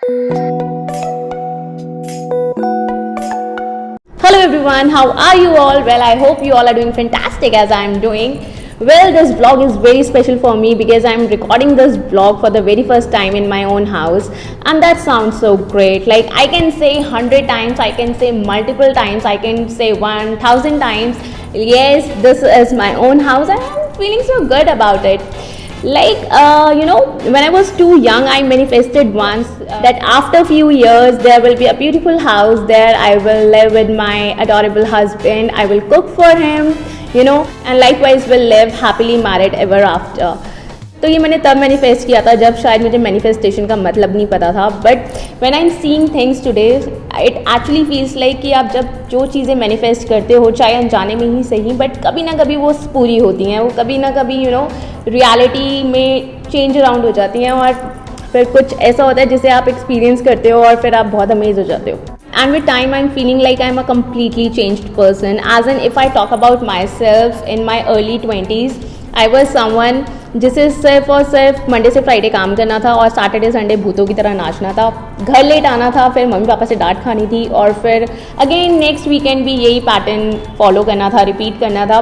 Hello everyone, how are you all? Well, I hope you all are doing fantastic as I am doing. Well, this vlog is very special for me because I am recording this vlog for the very first time in my own house, and that sounds so great. Like, I can say 100 times, I can say multiple times, I can say 1000 times, yes, this is my own house and I'm feeling so good about it. Like, when I was too young, I manifested once that after a few years there will be a beautiful house there. I will live with my adorable husband, I will cook for him, and likewise will live happily married ever after. तो ये मैंने तब manifest किया था जब शायद मुझे manifestation का मतलब नहीं पता था. But when I am seeing things today, it actually feels like कि आप जब जो चीज़ें मैनिफेस्ट करते हो, चाहे अनजाने में ही सही, बट कभी ना कभी वो पूरी होती हैं, वो कभी ना कभी रियलिटी में चेंज अराउंड हो जाती हैं, और फिर कुछ ऐसा होता है जिसे आप एक्सपीरियंस करते हो और फिर आप बहुत अमेज हो जाते हो. And with time, I'm feeling like I'm a completely changed person. As in, if I talk about myself in my early 20s, I was someone जिसे सिर्फ और सिर्फ मंडे से फ्राइडे काम करना था और सैटरडे संडे भूतों की तरह नाचना था, घर लेट आना था, फिर मम्मी पापा से डांट खानी थी, और फिर अगेन नेक्स्ट वीकेंड भी यही पैटर्न फॉलो करना था, रिपीट करना था.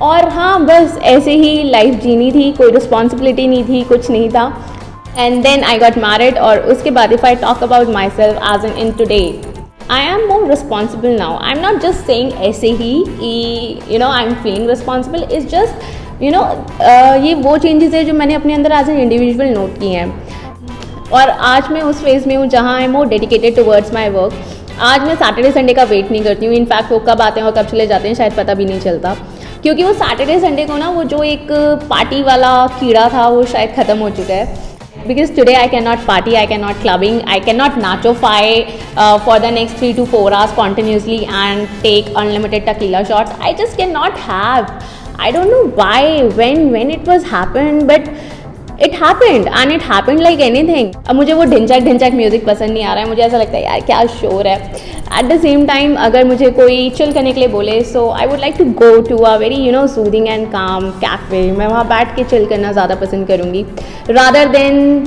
और हाँ, बस ऐसे ही लाइफ जीनी थी, कोई रिस्पॉन्सिबिलिटी नहीं थी, कुछ नहीं था. And then I got married, और उसके बाद if I talk about myself as in today, I am more responsible now. I'm not just saying ऐसे ही I'm feeling responsible. It's just ये वो चेंजेस है जो मैंने अपने अंदर एज एन इंडिविजुअल नोट किए हैं. और आज मैं उस फेज़ में हूँ जहाँ I am more dedicated towards my work. आज मैं सैटरडे संडे का वेट नहीं करती हूँ. इनफैक्ट वो कब आते हैं और कब चले जाते हैं शायद पता भी नहीं चलता, क्योंकि वो सैटरडे संडे को ना वो जो एक पार्टी वाला कीड़ा था वो शायद ख़त्म हो चुका है. Because today I cannot party, I cannot clubbing, I cannot nachofy for the next 3 to 4 hours continuously and take unlimited tequila shots. I just cannot have. I don't know why, when it was happened, but it happened and it happened like anything. अब मुझे वो Dhinchak music पसंद नहीं आ रहा है. मुझे ऐसा लगता है यार क्या शोर है. एट द सेम टाइम अगर मुझे कोई चिल करने के लिए बोले, so I would like to go to a very soothing and calm cafe. मैं वहाँ बैठ के चिल करना ज़्यादा पसंद करूँगी रादर देन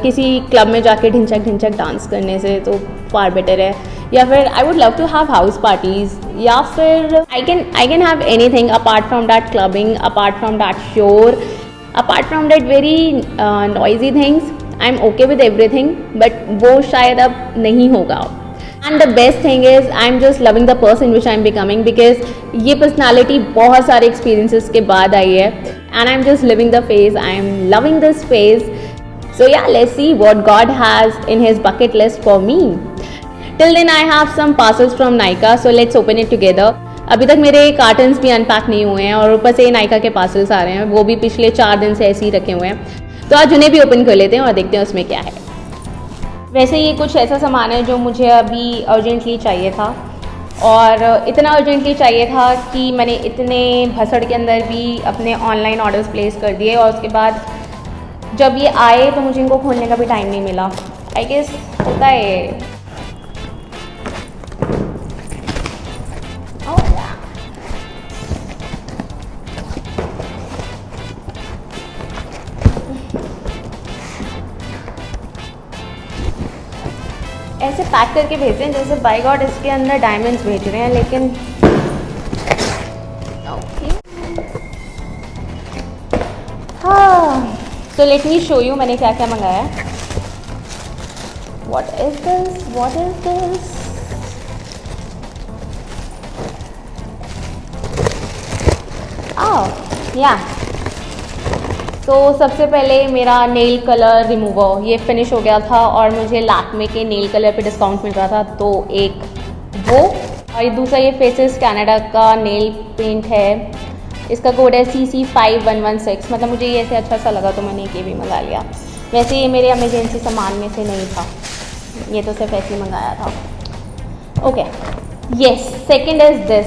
किसी क्लब में जाके ढिंचैक डांस करने से. तो फार बेटर है. या फिर I would love to have house parties, या फिर I can have anything apart from that clubbing, apart from that शोर, apart from that very noisy things. I am okay with everything, but वो शायद अब नहीं होगा. And the best thing is I am just loving the person which I am becoming, because ये personality बहुत सारे experiences के बाद आई है, and I am just living the phase. I am loving this phase. So yeah, let's see what God has in his bucket list for me. Till then I have some parcels from Nykaa, so let's open it together. अभी तक मेरे cottons भी unpack नहीं हुए हैं और ऊपर से नायका के पार्सल्स आ रहे हैं, वो भी पिछले 4 दिन से ऐसे ही रखे हुए हैं. तो आज उन्हें भी ओपन कर लेते हैं और देखते हैं उसमें क्या है. वैसे ये कुछ ऐसा सामान है जो मुझे अभी अर्जेंटली चाहिए था, और इतना अर्जेंटली चाहिए था कि मैंने इतने भसड़ के अंदर भी अपने ऑनलाइन ऑर्डर्स प्लेस कर दिए, और उसके बाद जब ये आए तो मुझे इनको खोलने का भी टाइम नहीं मिला. आई गेस होता है. ऐसे पैक करके भेजते हैं जैसे बाय गॉड इसके अंदर डायमंड्स भेज रहे हैं, लेकिन ओके. हाँ, so let me show you मैंने क्या क्या मंगाया. What is this? Oh, yeah. तो सबसे पहले मेरा नेल कलर रिमूवर ये फिनिश हो गया था, और मुझे लैक्मे के नेल कलर पे डिस्काउंट मिल रहा था, तो एक वो, और दूसरा ये फेसेस कनाडा का नेल पेंट है. इसका कोड है CC5116. मतलब मुझे ये ऐसे अच्छा सा लगा तो मैंने ये भी मंगा लिया. वैसे ये मेरे इमरजेंसी सामान में से नहीं था, ये तो सिर्फ ऐसे ही मंगाया था. Okay, yes. Second is this.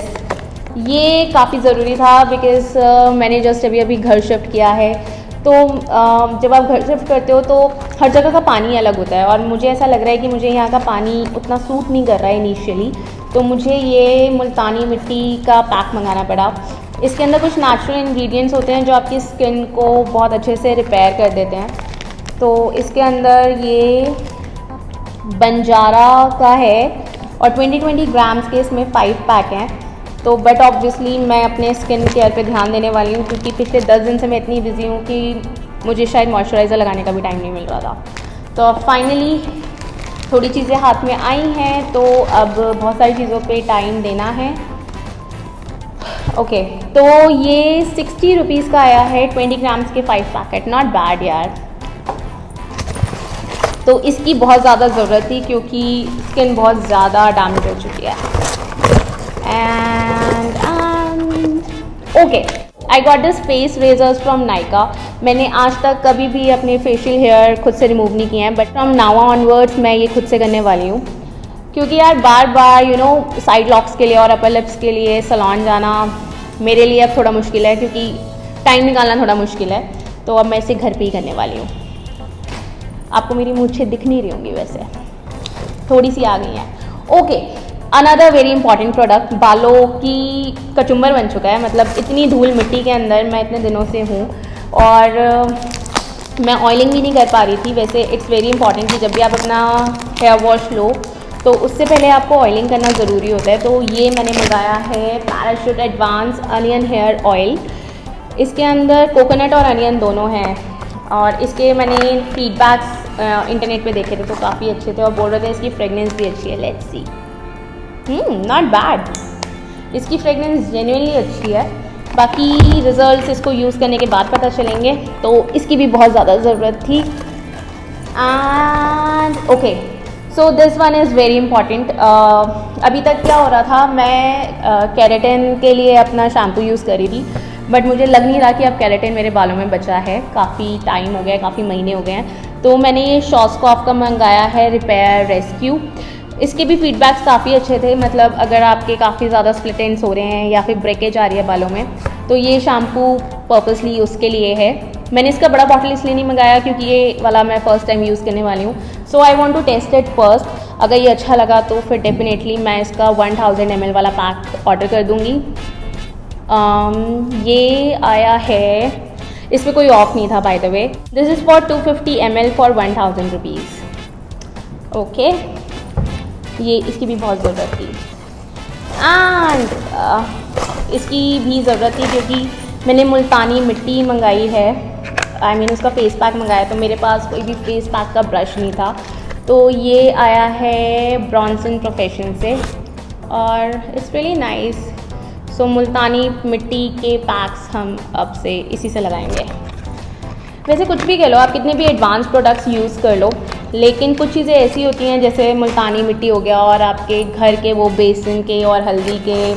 ये काफ़ी ज़रूरी था बिकॉज़ मैंने जस्ट अभी घर शिफ्ट किया है. तो जब आप घर शिफ्ट करते हो तो हर जगह का पानी अलग होता है, और मुझे ऐसा लग रहा है कि मुझे यहाँ का पानी उतना सूट नहीं कर रहा है इनिशियली. तो मुझे ये मुल्तानी मिट्टी का पैक मंगाना पड़ा. इसके अंदर कुछ नेचुरल इंग्रेडिएंट्स होते हैं जो आपकी स्किन को बहुत अच्छे से रिपेयर कर देते हैं. तो इसके अंदर ये बंजारा का है और 20-20 ग्राम्स के इसमें 5 पैक हैं। तो बट ऑब्वियसली मैं अपने स्किन केयर पे ध्यान देने वाली हूँ क्योंकि पिछले 10 दिन से मैं इतनी बिजी हूँ कि मुझे शायद मॉइस्चराइज़र लगाने का भी टाइम नहीं मिल रहा था। तो फाइनली थोड़ी चीज़ें हाथ में आई हैं, तो अब बहुत सारी चीज़ों पे टाइम देना है। ओके, तो ये 60 रुपीज़ का आया है, 20 ग्राम्स के 5 पैकेट, नॉट बैड यार। तो इसकी बहुत ज़्यादा ज़रूरत थी क्योंकि स्किन बहुत ज़्यादा डैमेज हो चुकी है। And okay, I got this face razors from Nykaa. मैंने आज तक कभी भी अपने फेशियल हेयर खुद से रिमूव नहीं किए हैं, बट फ्रॉम नाउ ऑनवर्ड्स मैं ये खुद से करने वाली हूँ क्योंकि यार बार बार साइड लॉक्स के लिए और अपर लिप्स के लिए सैलून जाना मेरे लिए अब थोड़ा मुश्किल है क्योंकि टाइम निकालना थोड़ा मुश्किल है। तो अब मैं इसे घर पे ही करने वाली हूँ। आपको मेरी मूंछें दिख नहीं रही होंगी, वैसे थोड़ी सी आ गई हैं। Okay, another very important product, बालों की कचुम्बर बन चुका है। मतलब इतनी धूल मिट्टी के अंदर मैं इतने दिनों से हूँ और मैं ऑयलिंग भी नहीं कर पा रही थी। वैसे इट्स वेरी इंपॉर्टेंट कि जब भी आप अपना हेयर वॉश लो तो उससे पहले आपको ऑयलिंग करना ज़रूरी होता है। तो ये मैंने मंगाया है Parachute advance onion hair oil. इसके अंदर कोकोनट और अनियन दोनों हैं और इसके मैंने फीडबैक्स इंटरनेट पे देखे थे तो काफ़ी अच्छे थे और बोल रहे थे इसकी फ्रेगनेंस भी अच्छी है। लेट्स सी, नॉट बैड, इसकी फ्रेगनेंस जेन्युइनली अच्छी है। बाकी रिजल्ट्स इसको यूज़ करने के बाद पता चलेंगे। तो इसकी भी बहुत ज़्यादा ज़रूरत थी। And okay, so this one is very important. अभी तक क्या हो रहा था, मैं केराटिन के लिए अपना शैम्पू यूज़ करी थी, बट मुझे लग नहीं रहा कि अब केराटिन मेरे बालों में बचा है। काफ़ी टाइम हो गया, काफ़ी महीने हो गए हैं। तो मैंने ये शॉस्कॉफ का मंगाया है रिपेयर रेस्क्यू। इसके भी फीडबैक्स काफ़ी अच्छे थे। मतलब अगर आपके काफ़ी ज़्यादा स्प्लिट एंड्स हो रहे हैं या फिर ब्रेकेज आ रही है बालों में, तो ये शैम्पू पर्पसली उसके लिए है। मैंने इसका बड़ा बॉटल इसलिए नहीं मंगाया क्योंकि ये वाला मैं फ़र्स्ट टाइम यूज़ करने वाली हूँ। So I want to test it first. अगर ये अच्छा लगा तो फिर डेफिनेटली मैं इसका 1000 ml वाला पैक ऑर्डर कर दूँगी। ये आया है, इसमें कोई ऑफ नहीं था bye the way. This is for 250 ml for 1000 rupees. Okay, ये इसकी भी बहुत ज़रूरत थी। एंड इसकी भी ज़रूरत थी क्योंकि मैंने मुल्तानी मिट्टी मंगाई है। आई मीन उसका फेस पैक मंगाया, तो मेरे पास कोई भी फेस पैक का ब्रश नहीं था। तो ये आया है ब्रॉन्सन प्रोफेशन से और इट्स रियली नाइस। सो मुल्तानी मिट्टी के पैक्स हम अब से इसी से लगाएंगे। वैसे कुछ भी कह लो आप, कितने भी एडवांस प्रोडक्ट्स यूज़ कर लो, लेकिन कुछ चीज़ें ऐसी होती हैं जैसे मुल्तानी मिट्टी हो गया और आपके घर के वो बेसन के और हल्दी के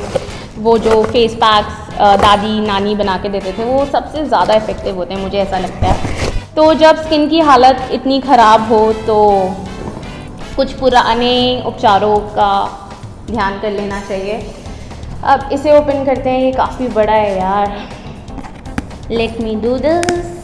वो जो फेस पैक्स दादी नानी बना के देते थे, वो सबसे ज़्यादा इफ़ेक्टिव होते हैं, मुझे ऐसा लगता है। तो जब स्किन की हालत इतनी ख़राब हो तो कुछ पुराने उपचारों का ध्यान कर लेना चाहिए। अब इसे ओपन करते हैं। ये काफ़ी बड़ा है यार। Let me do this.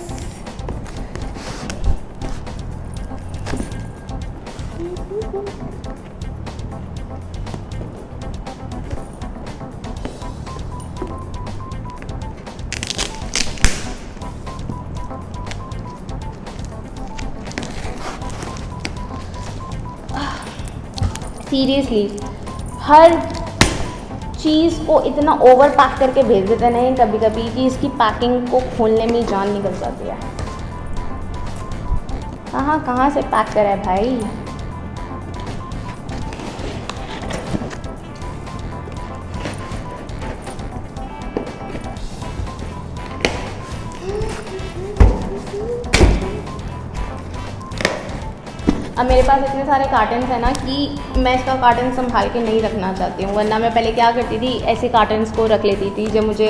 Seriously हर चीज़ को इतना ओवर पैक करके भेज देते नहीं कभी कभी कि इसकी पैकिंग को खोलने में जान निकल जाती है। कहाँ से पैक करा है भाई। अब मेरे पास इतने सारे कार्टन्स हैं ना कि मैं इसका कार्टन संभाल के नहीं रखना चाहती हूँ। वरना मैं पहले क्या करती थी, ऐसे कार्टन्स को रख लेती थी जब मुझे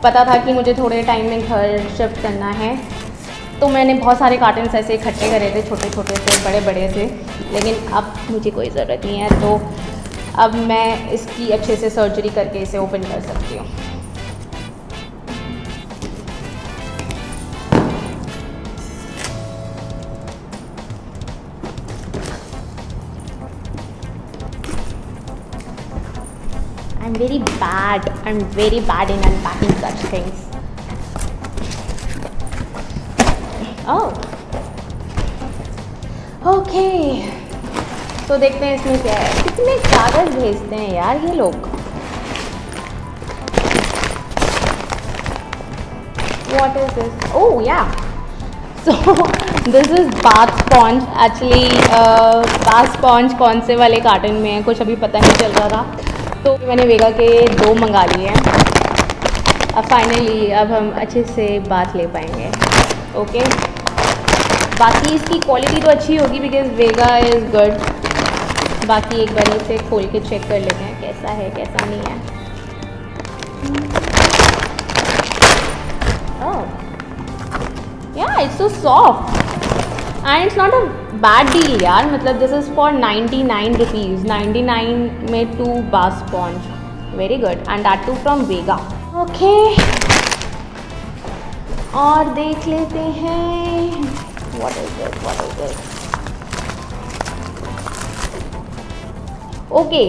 पता था कि मुझे थोड़े टाइम में घर शिफ्ट करना है। तो मैंने बहुत सारे कार्टन्स ऐसे इकट्ठे करे थे, छोटे छोटे से बड़े बड़े से। लेकिन अब मुझे कोई ज़रूरत नहीं है, तो अब मैं इसकी अच्छे से सर्जरी करके इसे ओपन कर सकती हूँ। I'm very bad in unpacking such things. Oh, okay. तो देखते हैं इसमें क्या है। कितने कागज़ भेजते हैं यार ये लोग। What is this? Oh yeah. So this is bath sponge. Actually bath sponge कौन से वाले कार्टन में है कुछ अभी पता नहीं चल रहा था, तो मैंने वेगा के 2 मंगा लिए हैं। अब फाइनली अब हम अच्छे से बाथ ले पाएंगे। ओके, बाकी इसकी क्वालिटी तो अच्छी होगी बिकॉज वेगा इज़ गुड। बाकी एक बार इसे खोल के चेक कर लेते हैं कैसा है कैसा नहीं है। Yeah, it's so soft and it's not a bad deal यार। मतलब this is for 99 rupees, 99 में 2 bath sponge, very good and that too from Vega। Okay, और देख लेते हैं what is this। Okay,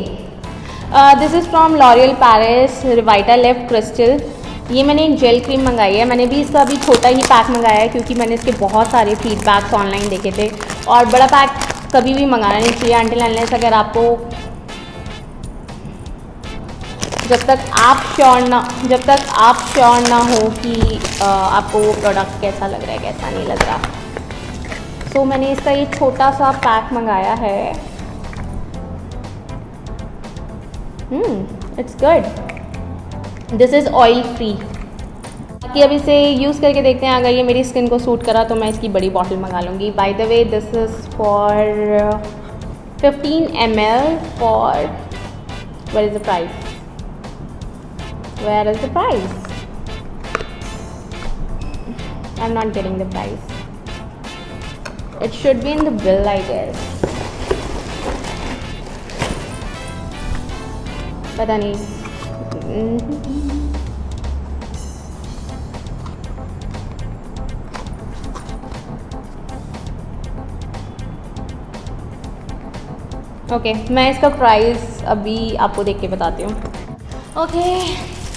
this is from L'Oreal Paris Revita Lift Crystal। ये मैंने एक जेल क्रीम मंगाई है। मैंने भी इसका अभी छोटा ही पैक मंगाया है क्योंकि मैंने इसके बहुत सारे फीडबैक्स ऑनलाइन देखे थे, और बड़ा पैक कभी भी मंगाना नहीं चाहिए अनटिल अनलेस अगर आपको जब तक आप श्योर ना हो कि आपको वो प्रोडक्ट कैसा लग रहा है कैसा नहीं लग रहा। तो मैंने इसका ये छोटा सा पैक मंगाया है। It's good. This is oil free. बाकी अब इसे यूज़ करके देखते हैं, अगर ये मेरी स्किन को सूट करा तो मैं इसकी बड़ी बॉटल मंगा लूँगी। By the way this is for 15 ml for where is the price, where is the price? I'm not getting the price. It should be in the bill, I guess. पता नहीं। Okay, मैं इसका price अभी आपको देख के बताती हूँ। Okay,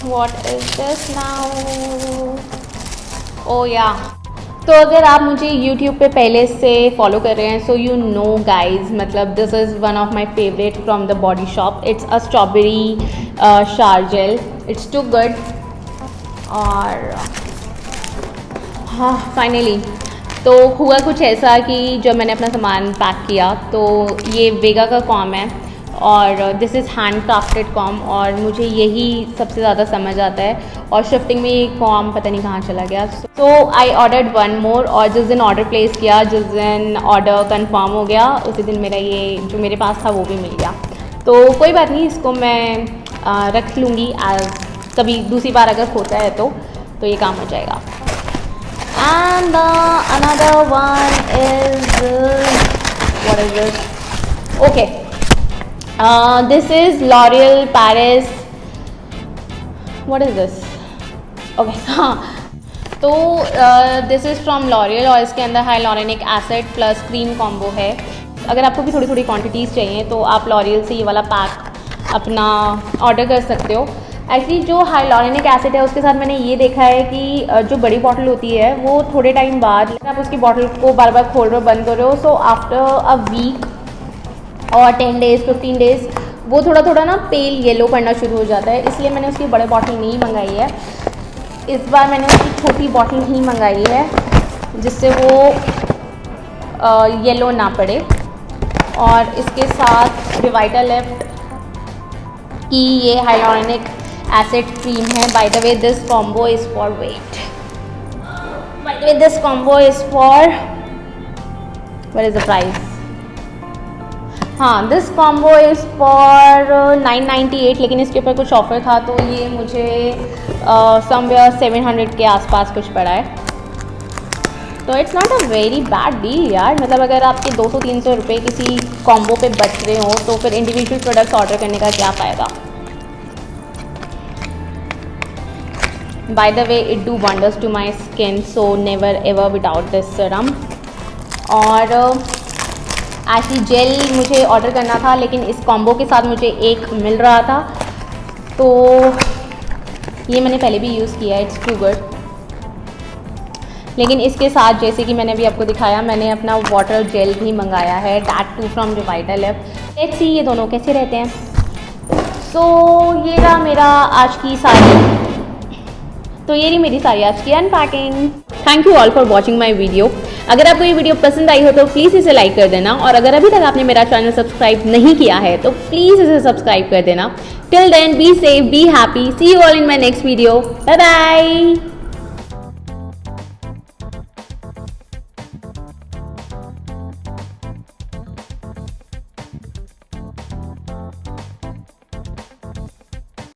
what is this now? Oh yeah, तो अगर आप मुझे YouTube पे पहले से फॉलो कर रहे हैं सो यू नो गाइज, मतलब this is one of my favourite from the Body Shop. It's a strawberry shower gel. It's too good. और हाँ, फाइनली तो हुआ कुछ ऐसा कि जब मैंने अपना सामान पैक किया तो ये वेगा का कॉम है और this is hand crafted com, और मुझे यही सबसे ज़्यादा समझ आता है। और शिफ्टिंग में ये कॉम पता नहीं कहाँ चला गया। सो आई ऑर्डर्ड 1 मोर, और जिस दिन ऑर्डर प्लेस किया, जिस दिन ऑर्डर कंफर्म हो गया, उसी दिन मेरा ये जो मेरे पास था वो भी मिल गया। तो कोई बात नहीं, इसको मैं रख लूँगी एज कभी दूसरी बार अगर होता है तो ये काम हो जाएगा। And another one is what is this? Okay, this is L'Oreal Paris, what is this? Okay, हाँ, तो this is from L'Oreal और इसके अंदर hyaluronic acid plus cream combo है। अगर आपको भी थोड़ी थोड़ी क्वांटिटीज़ चाहिए तो आप L'Oreal से ये वाला पैक अपना ऑर्डर कर सकते हो। एक्चुअली जो हाइलोरेनिक एसिड है उसके साथ मैंने ये देखा है कि जो बड़ी बॉटल होती है वो थोड़े टाइम बाद आप उसकी बॉटल को बार बार खोल रहे हो बंद कर रहे हो, सो आफ्टर अ वीक और 10 डेज़ 15 डेज़ वो थोड़ा थोड़ा ना पेल येलो करना शुरू हो जाता है। इसलिए मैंने उसकी बड़ी बॉटल नहीं मंगाई है। इस बार मैंने उसकी छोटी बॉटल ही मंगाई है जिससे वो येलो ना पड़े। और इसके साथ रिवाइटा लिफ्ट की ये हाइलोरेनिक एसिड क्रीम है। Bye the way this combo is for wait, bye the way this combo is for what is the price? हाँ, दिस कॉम्बो इज़ फॉर 998, लेकिन इसके ऊपर कुछ ऑफ़र था तो ये मुझे समवेयर 700 के आसपास कुछ पड़ा है। तो it's not a very bad deal यार। मतलब अगर आपके 200-300 रुपये किसी कॉम्बो पे बच रहे हो तो फिर इंडिविजुअल प्रोडक्ट्स ऑर्डर करने का क्या फ़ायदा। By the way it do wonders to my skin, so never ever without this serum. और एक्चुअली जेल मुझे ऑर्डर करना था लेकिन इस कॉम्बो के साथ मुझे एक मिल रहा था तो ये मैंने पहले भी यूज़ किया है। It's too good. लेकिन इसके साथ जैसे कि मैंने अभी आपको दिखाया, मैंने अपना वाटर जेल भी मंगाया है, दैट टू फ्रॉम जो वाइटालिफ। लेट्स सी ये दोनों कैसे रहते हैं। सो ये रहा मेरा आज की सारी, तो ये रही मेरी सारी आज की unpacking. Thank you all for watching my video. अगर आपको ये वीडियो पसंद आई हो तो प्लीज़ इसे लाइक कर देना, और अगर अभी तक आपने मेरा चैनल सब्सक्राइब नहीं किया है तो प्लीज़ इसे सब्सक्राइब कर देना। Till then be safe, be happy, see you all in my next video, bye bye.